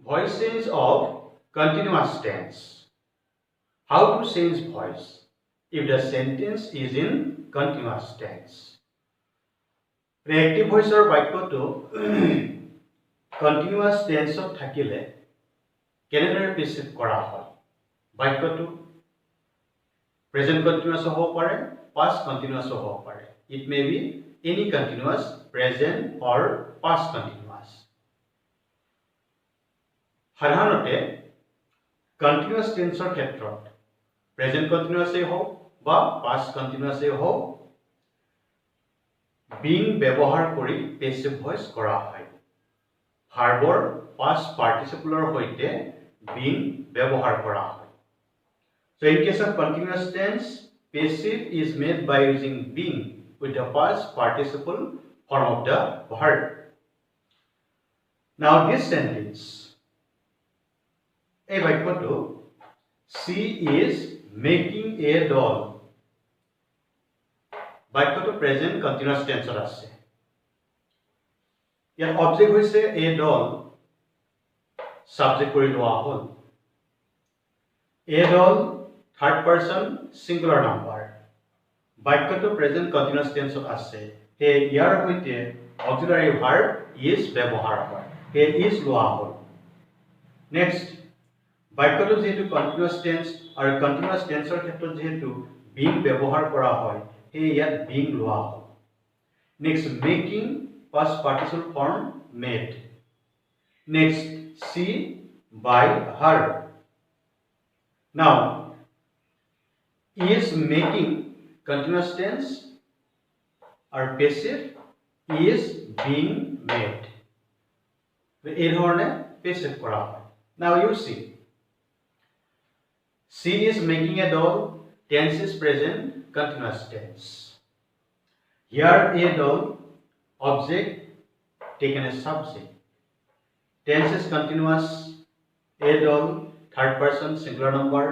Voice change of continuous tense. How to change voice if the sentence is in continuous tense? Active voice or বাক্যটো continuous tense of থাকিলে কেনেদৰে প্ৰেসিভ কৰা হয়? বাক্যটো present continuous হ'ব পাৰে, past continuous হ'ব পাৰে. It may be any continuous, present or past continuous. সাধাৰণতে continuous tenseৰ ক্ষেত্ৰত present continuous হওক বা past continuous হওক being ব্যৱহাৰ কৰি passive voice কৰা হয়. ভাৰ্বৰ past participle সৈতে being ব্যৱহাৰ কৰা হয়. So in case of continuous tense, passive is made by using being with the past participle form of the verb. Now this sentence, a বাক্যটো she is making a doll. বাক্যটো present continuous tense আছে. ইয়াৰ object হৈছে a doll, subject কৰি লোৱা হ'ল. A doll third person singular number. বাক্যটো present continuous tense আছে. হে ইয়াৰ সৈতে auxiliary verb is ব্যৱহাৰ হয়. হে is লোৱা হ'ল. Next, বাক্যটো যেহেতু continuous tense আৰু continuous tenseৰ ক্ষেত্ৰত যেহেতু being ব্যৱহাৰ কৰা হয়, হে ইয়াত being লোৱা হ'ল. Next, making past participle form made. Next, she by her. Now, is making continuous tense or passive, is being made. এই ধৰণে passive কৰা হয়. Now you see, she is making a doll, tense is present continuous tense. Here a doll, object taken as subject. Tense is continuous, a doll, third person singular number.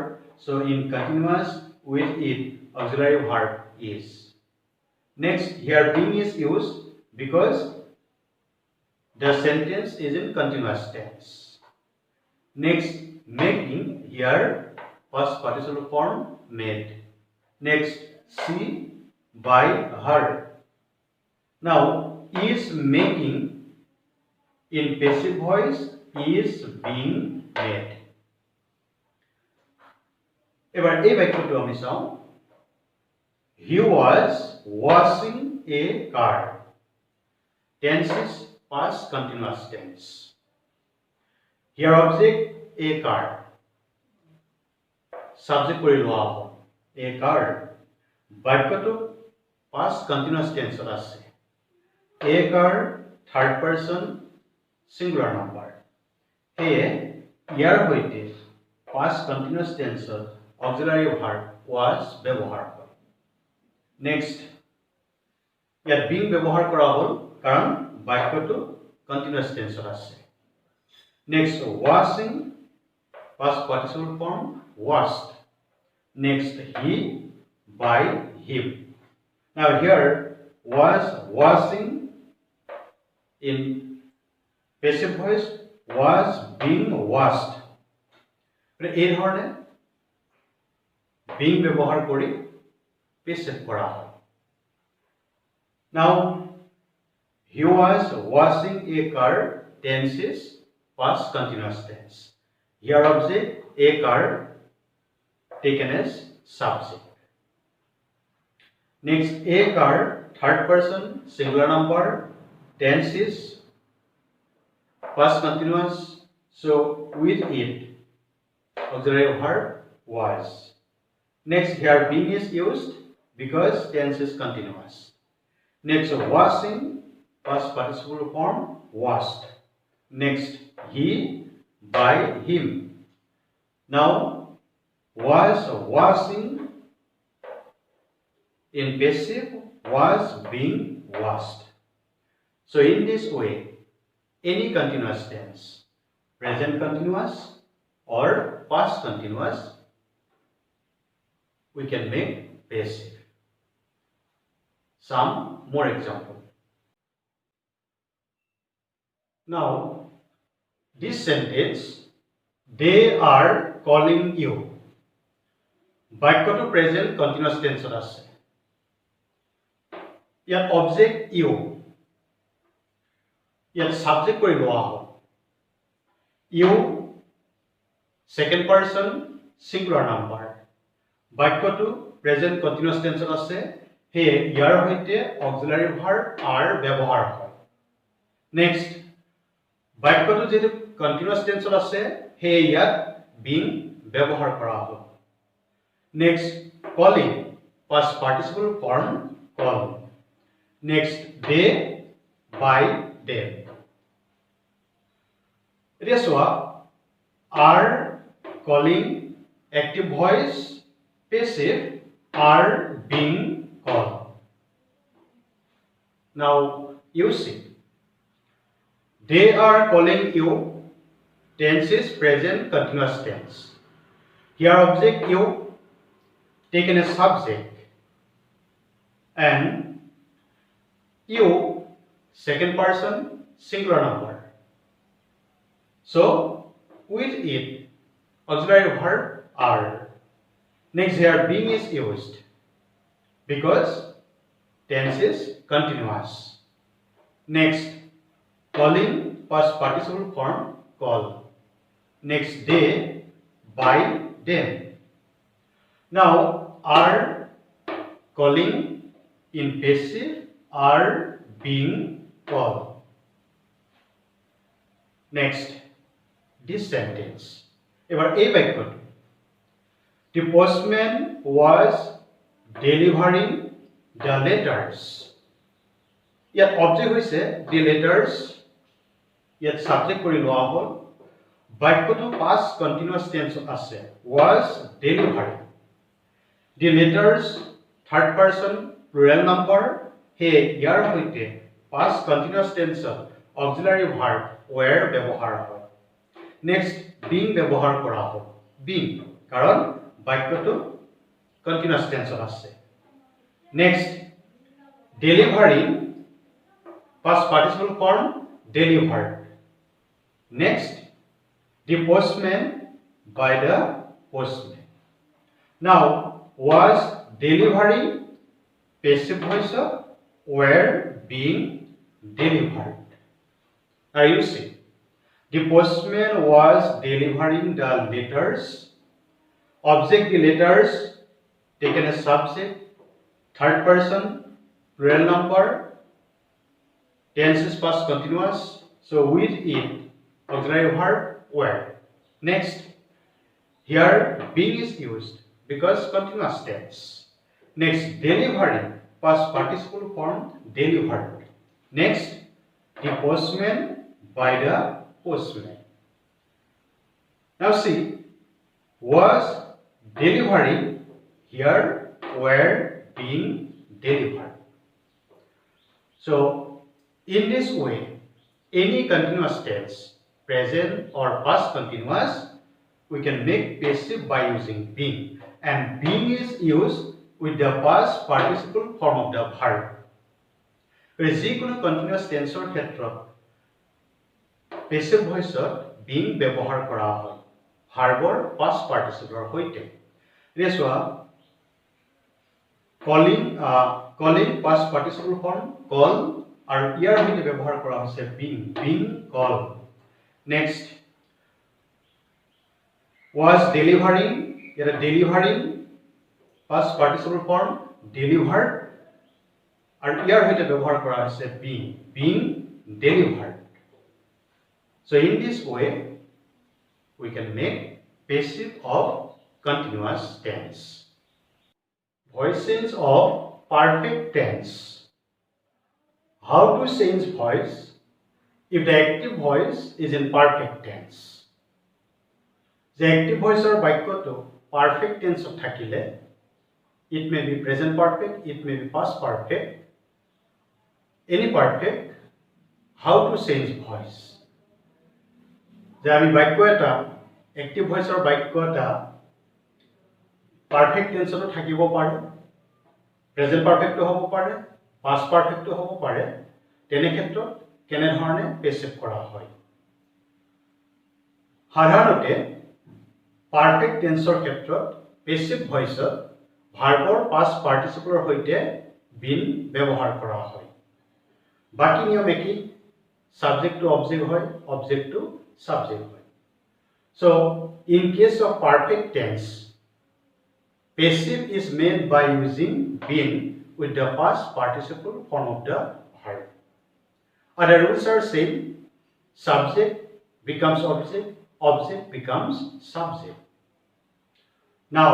So in continuous, with it auxiliary verb is. Next, here being is used because the sentence is in continuous tense. Next, making, here past participle form made. Next, she by her. Now, is making in passive voice, is being made. এবার এই বাক্যটো আমি চাওঁ. He was washing a car. Tense is past continuous tense. Here object a car. Subject কৰি লোৱা হ'ব. A car. বাক্যটো past continuous tense আছে. A car third person singular number. সেয়ে ইয়াৰ সৈতে past continuous tense auxiliary verb was ব্যৱহাৰ হয়. Next, ইয়াত being ব্যৱহাৰ কৰা হ'ল কাৰণ বাক্যটো continuous tense আছে. Next, washing past participle form washed. Next, he by him. Now here was washing in passive voice, was being washed. এই ধৰণে being ব্যৱহাৰ কৰি passive কৰা হয়. Now, he was washing a car, tense is past continuous tense. Here object a car taken as subject. Next, a car third person singular number, tense is past continuous. So with it auxiliary verb was. Next, here being is used because tense is continuous. Next, washing past participle form washed. Next, he by him. Now, was washing in passive, was being washed. So in this way, any continuous tense, present continuous or past continuous, we can make passive. Some more example. Now, This sentence, they are calling you. বাক্যটো present continuous টেন্সত আছে ইয়াত object you ইয়াত subject কৰি লোৱা হ'ব you second person singular number বাক্যটো present continuous টেন্সত আছে হে ইয়াৰ হৈতে অক্সিলাৰি ভার্ব আর ব্যৱহাৰ হয় নেক্সট বাক্যটো যেটো কন্টিনিউয়াস টেন্সত আছে হে ইয়াত বিং ব্যৱহাৰ কৰা হ'ব next calling past participle form call next they by them এতিয়া চোৱা are calling active voice passive are being called now you see they are calling you tense is present continuous tense here object you taken as subject and you second person singular number so with it auxiliary verb are next here being is used because tense is continuous next calling past participle form call next they by them now are calling in passive are being called next this sentence ebar ei bakyot the postman was delivering the letters yat object hoise the letters yat subject kori loa hol bakyoto past continuous tense ase was delivering the letters third person plural number he yar hoite past continuous tense auxiliary verb were ব্যবহার হয় next being ব্যবহার করা হয় being কারণ বাক্যটো continuous tense আছে next delivering past participle form delivered next the postman by the postman now was delivering passive voice were being delivered now you see the postman was delivering the letters object the letters taken as subject third person plural number tense is past continuous so with it auxiliary verb were next here being is used because continuous tense next delivering past participle form delivered next the postman by the postman now see was delivering here were being delivered so in this way any continuous tense present or past continuous we can make passive by using being and being is used with the past participle form of the verb যিকোনো continuous টেন্সৰ ক্ষেত্ৰত passive voice being ব্যৱহাৰ কৰা হয় ভাৰ্বৰ past participle হৈতে ৰেছোৱা calling past participle form call আৰু ইয়াৰ হৈতে ব্যৱহাৰ কৰা হৈছে being call next was delivering here delivering past participle form delivered and here hoite ব্যবহার করা আছে being delivered so in this way we can make passive of continuous tense voice change of perfect tense how to change voice if the active voice is in perfect tense the active voice or বাক্যটো perfect tense থাকিলে it may be present perfect it may be past perfect any perfect how to change voice যে আমি বাক্য এটা active voice or বাক্য এটা perfect tense তো থাকিব পাৰে present perfect হ'ব পাৰে past perfect হ'ব পাৰে তেনে ক্ষেত্ৰত কেনে ধৰণে passive কৰা হয় সাধাৰণতে পাৰফেক্ট টেন্সৰ ক্ষেত্ৰত পেছিভ ভইচত ভাৰ্বৰ পাষ্ট পাৰ্টিচিপলৰ সৈতে বিন ব্যৱহাৰ কৰা হয়। বাকি নিয়ম একেই, সাবজেক্ট টু অবজেক্ট হয়, অবজেক্ট টু সাবজেক্ট হয়। So in case of perfect tense, passive is made by using been with the past participle form of the verb. Other rules are same. Subject becomes object, object becomes subject. Now,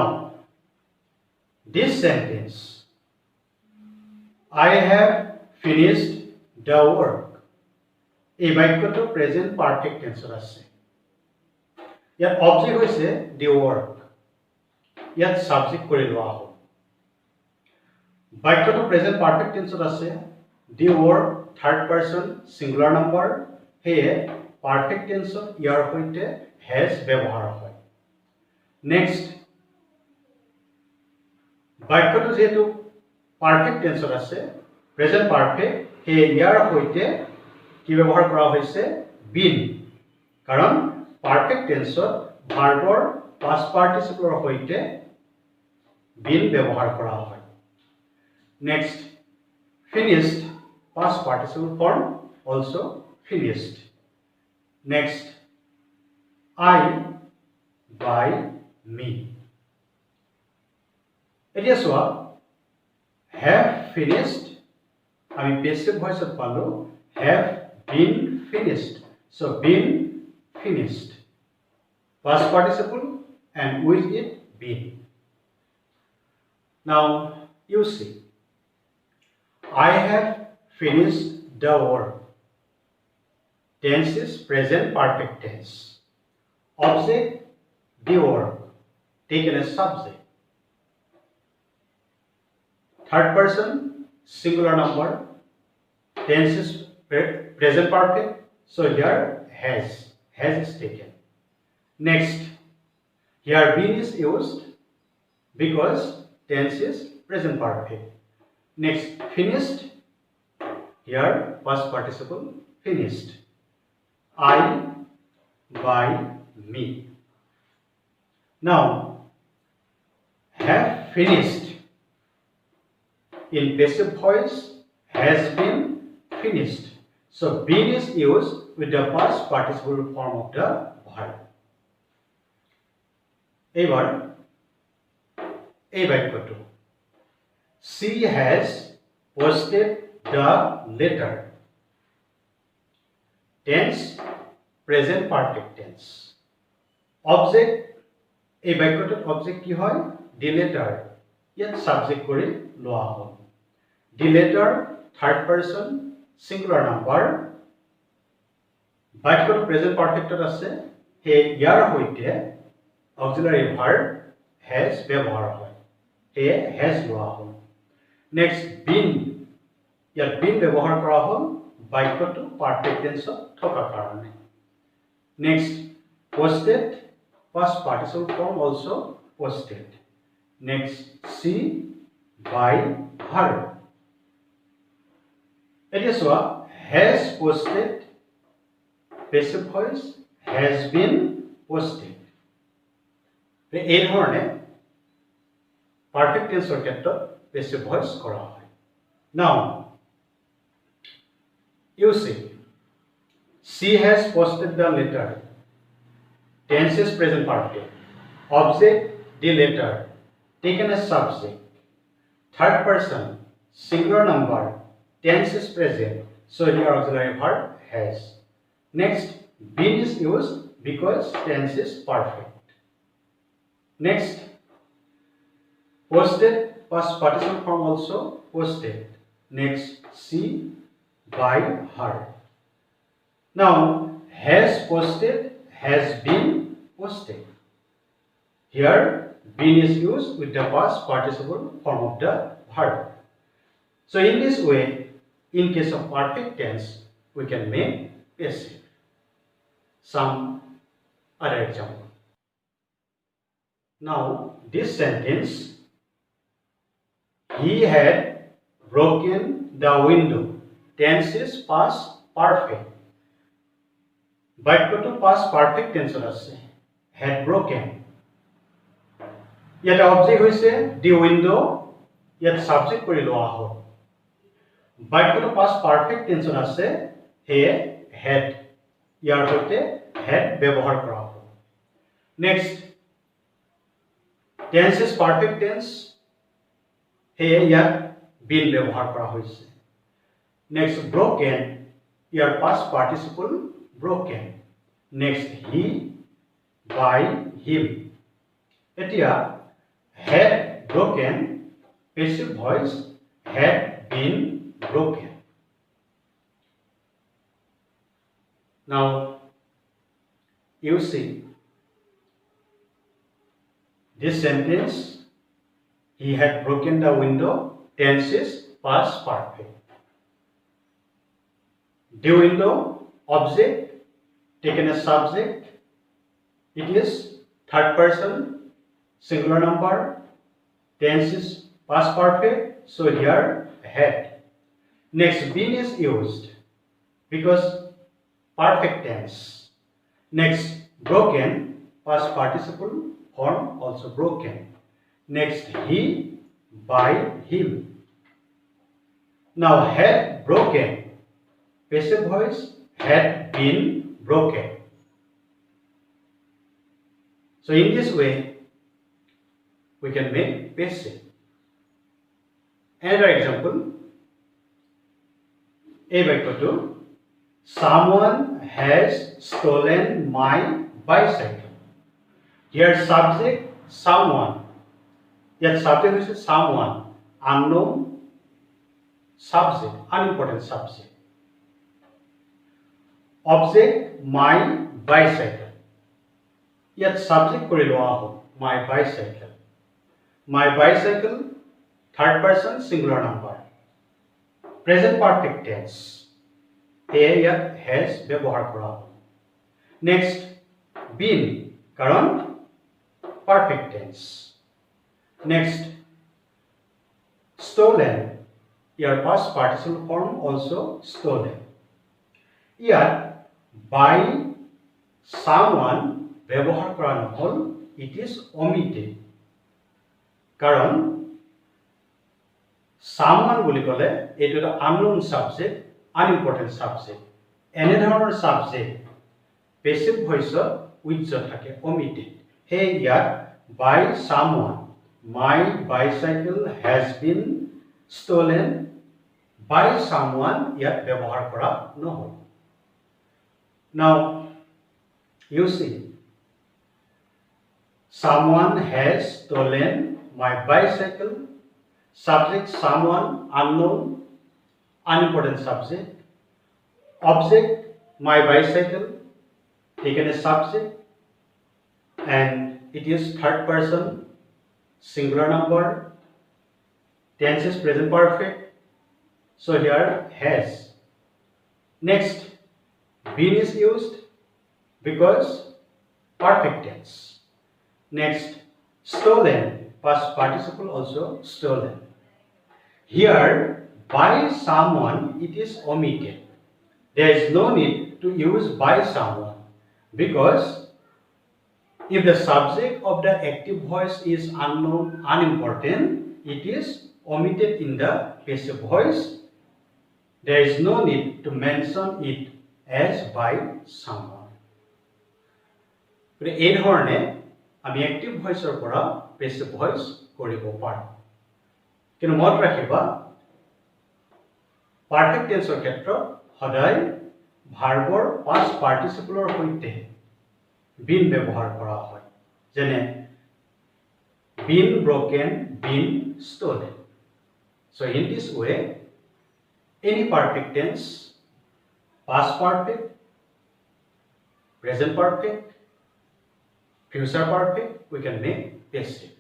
this sentence, I have finished the work. এই বাক্যটো present perfect টেন্সত আছে। ইয়াত object হৈছে the work, ইয়াত subject কৰি লোৱা হ'ব। বাক্যটো প্ৰেজেন্ট পাৰফেক্ট টেন্সত আছে, the work third person singular number, সেয়ে পাৰফেক্ট টেন্সত ইয়াৰ সৈতে has ব্যৱহাৰ হয়। নেক্সট, বাক্যটো যেহেতু পারফেক্ট টেন্সত আছে, প্রেজেন্ট পারফেক্ট, সেয়ে ইয়াৰ সৈতে কি ব্যৱহাৰ কৰা হৈছে বিন, কাৰণ পারফেক্ট টেন্সত ভাৰ্বৰ পাষ্ট পাৰ্টিচিপলৰ সৈতে বিন ব্যৱহাৰ কৰা হয়। Next, finished past participle form, also finished. Next, I by me. এতিয়া চোৱা, have finished আমি পেছিভ ভইচত পালো have been finished, so been finished, past participle and with it been. Now you see, I have finished the work. Tense is present perfect tense. Object the work, taken as subject. Third person singular number, tense is present perfect, so here has is taken. Next, here been is used because tense is present perfect. Next, finished, here past participle finished. I by me. Now, have finished in passive voice has been finished, so been is used with the past participle form of the verb. এবার এই বাক্যটো, she has posted the letter. Tense present perfect tense. Object, এই বাক্যটোত object কি হয় the letter, ইয়াত subject কৰি লোৱা হ'ল। the letter third person singular number, বাক্যটো প্ৰেজেন্ট পাৰফেক্টত আছে, হে ইয়াৰ সৈতে অক্সিলাৰি ভাৰ্ব has ব্যৱহাৰ হয়, হে has লোৱা হ'ল। নেক্সট, been, ইয়াত been ব্যৱহাৰ কৰা হ'ল বাক্যটো পাৰফেক্ট টেন্সত থকা কাৰণে। Next, posted past participle form, also posted. Next, she by her. এতিয়া চোৱা, has posted passive voice, has been posted, এই ধৰণে পাৰফেক্ট টেন্সৰ ক্ষেত্ৰত পেছিভ ভইচ কৰা হয়। Now you see, she has posted the letter. Tense is present perfect. Object the letter, taken as subject. Third person singular number, tense is present, so here auxiliary verb has. Next, been is used because tense is perfect. Next, posted past participle form, also posted. Next, she by her. Now, has posted, has been posted. Here, been is used with the past participle form of the verb. So in this way, in case of perfect tense, we can make passive. Some other example. Now, this sentence, he had broken the window. Tense is past perfect. বাক্যটো past perfect tense আছে had broken ইয়াত object হৈছে the window ইয়াত subject কৰি লোৱা হ'ল বাক্যটো past perfect tense আছে হে had ইয়াৰ সৈতে had ব্যৱহাৰ কৰা হ'ব next tense is perfect tense হে ইয়াত been ব্যৱহাৰ কৰা হৈছে next broken year past participle broken next he by him etia had broken passive voice had been broken now you see this sentence he had broken the window tense is past perfect the window object taken as subject it is third person singular number tense is past perfect so here had next been is used because perfect tense next broken past participle form also broken next he by him now had broken passive voice had been broken so in this way we can make passive another example a baikyoto someone has stolen my bicycle here subject someone yet subject is someone unknown subject unimportant subject object my bicycle yet subject kori loa ho my bicycle third person singular number present perfect tense here has ব্যবহার করা ho next been karon perfect tense next stolen your past participle form also stolen here by someone ব্যবহার করা নহল it is omitted কারণ someone বুলি কলে এটো এটা unknown subject unimportant subject এনে ধৰণৰ subject passive voice with থাকে omitted হে ইয়াত by someone my bicycle has been stolen by someone ইয়াত ব্যবহার করা নহল now you see someone has stolen my bicycle subject someone unknown unimportant subject object my bicycle taken as subject and it is third person singular number tense is present perfect so here has next been is used because perfect tense next stolen past participle also stolen here by someone it is omitted there is no need to use by someone because if the subject of the active voice is unknown unimportant it is omitted in the passive voice there is no need to mention it as by someone এই ধৰণে আমি active voice ৰ পৰা passive voice কৰিব পাৰোঁ কিন্তু মনত ৰাখিবা perfect tense ৰ ক্ষেত্ৰত সদায় ভাৰ্বৰ past participle ৰ সৈতে been ব্যৱহাৰ কৰা হয় যেনে been broken been stolen so in this way any perfect tense past perfect present perfect future perfect we can make passive